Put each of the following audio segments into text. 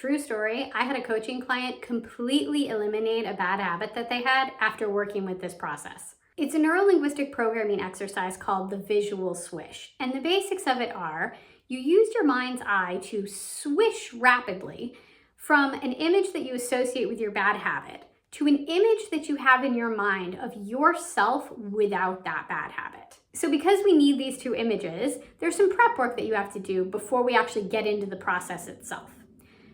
true story. I had a coaching client completely eliminate a bad habit that they had after working with this process. It's a neuro-linguistic programming exercise called the Visual Swish. And the basics of it are, you use your mind's eye to swish rapidly from an image that you associate with your bad habit to an image that you have in your mind of yourself without that bad habit. So because we need these two images, there's some prep work that you have to do before we actually get into the process itself.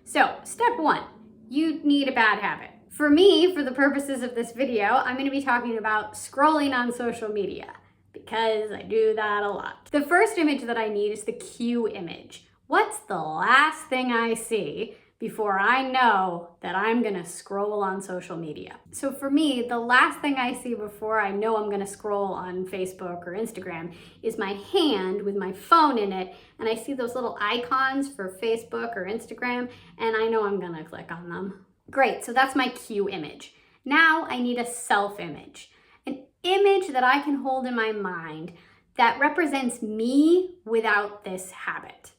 So step one, you need a bad habit. For me, for the purposes of this video, I'm going to be talking about scrolling on social media because I do that a lot. The first image that I need is the cue image. What's the last thing I see before I know that I'm gonna scroll on social media? So for me, the last thing I see before I know I'm gonna scroll on Facebook or Instagram is my hand with my phone in it, and I see those little icons for Facebook or Instagram, and I know I'm gonna click on them. Great, so that's my cue image. Now I need a self-image, an image that I can hold in my mind that represents me without this habit.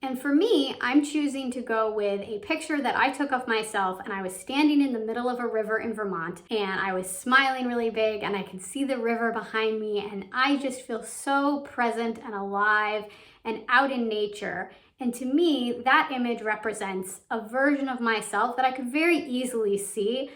And for me, I'm choosing to go with a picture that I took of myself, and I was standing in the middle of a river in Vermont, and I was smiling really big, and I could see the river behind me, and I just feel so present and alive and out in nature. And to me, that image represents a version of myself that I could very easily see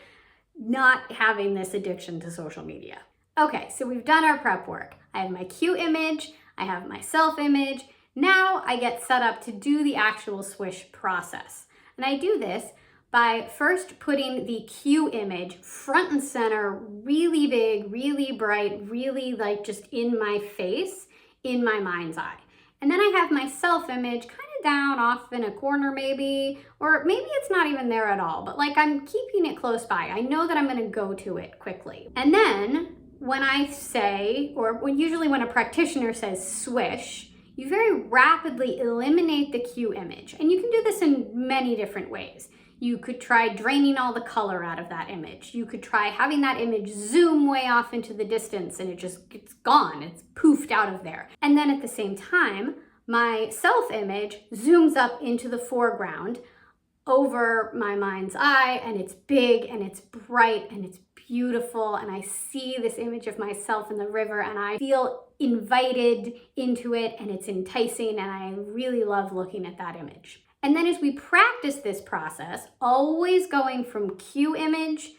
not having this addiction to social media. Okay, so we've done our prep work. I have my cue image, I have my self image. Now I get set up to do the actual swish process. And I do this by first putting the cue image front and center, really big, really bright, really like just in my face, in my mind's eye. And then I have my self image kind of down off in a corner maybe, or maybe it's not even there at all, but like I'm keeping it close by. I know that I'm gonna go to it quickly. And then when I say, or usually when a practitioner says swish, you very rapidly eliminate the cue image. And you can do this in many different ways. You could try draining all the color out of that image. You could try having that image zoom way off into the distance and it's gone, it's poofed out of there. And then at the same time, my self-image zooms up into the foreground over my mind's eye, and it's big and it's bright and it's beautiful, and I see this image of myself in the river and I feel invited into it, and it's enticing, and I really love looking at that image. And then as we practice this process, always going from cue image,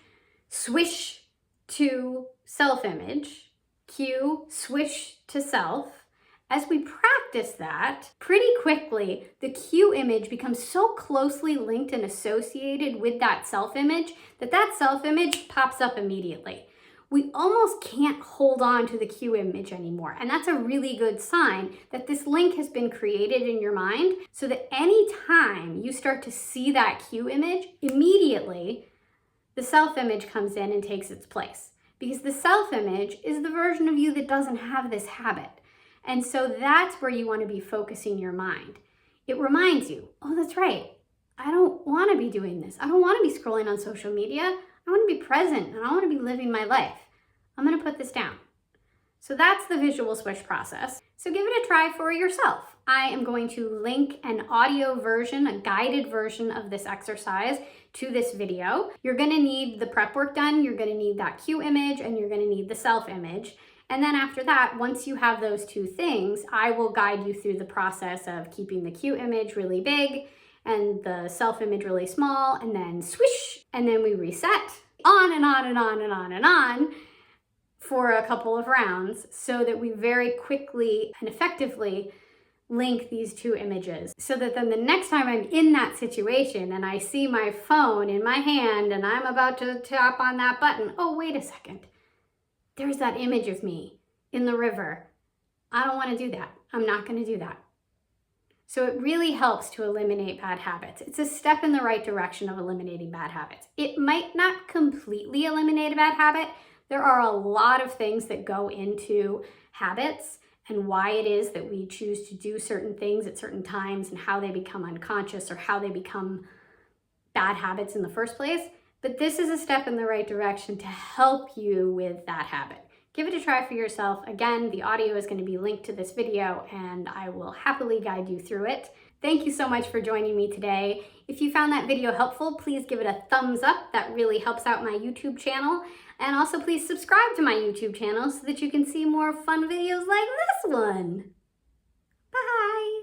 swish to self-image, cue, swish to self, as we practice that, pretty quickly, the cue image becomes so closely linked and associated with that self-image that self-image pops up immediately. We almost can't hold on to the cue image anymore. And that's a really good sign that this link has been created in your mind, so that anytime you start to see that cue image, immediately the self-image comes in and takes its place. Because the self-image is the version of you that doesn't have this habit. And so that's where you want to be focusing your mind. It reminds you, oh, that's right. I don't want to be doing this. I don't want to be scrolling on social media. I want to be present and I want to be living my life. I'm going to put this down. So that's the visual swish process. So give it a try for yourself. I am going to link an audio version, a guided version of this exercise to this video. You're going to need the prep work done. You're going to need that cue image, and you're going to need the self image. And then after that, once you have those two things, I will guide you through the process of keeping the cue image really big and the self image really small, and then swish, and then we reset, on and on and on and on and on for a couple of rounds, so that we very quickly and effectively link these two images, so that then the next time I'm in that situation and I see my phone in my hand and I'm about to tap on that button, oh, wait a second. There's that image of me in the river. I don't want to do that. I'm not going to do that. So it really helps to eliminate bad habits. It's a step in the right direction of eliminating bad habits. It might not completely eliminate a bad habit. There are a lot of things that go into habits and why it is that we choose to do certain things at certain times and how they become unconscious or how they become bad habits in the first place. But this is a step in the right direction to help you with that habit. Give it a try for yourself. Again, the audio is going to be linked to this video and I will happily guide you through it. Thank you so much for joining me today. If you found that video helpful, please give it a thumbs up. That really helps out my YouTube channel. And also please subscribe to my YouTube channel so that you can see more fun videos like this one. Bye!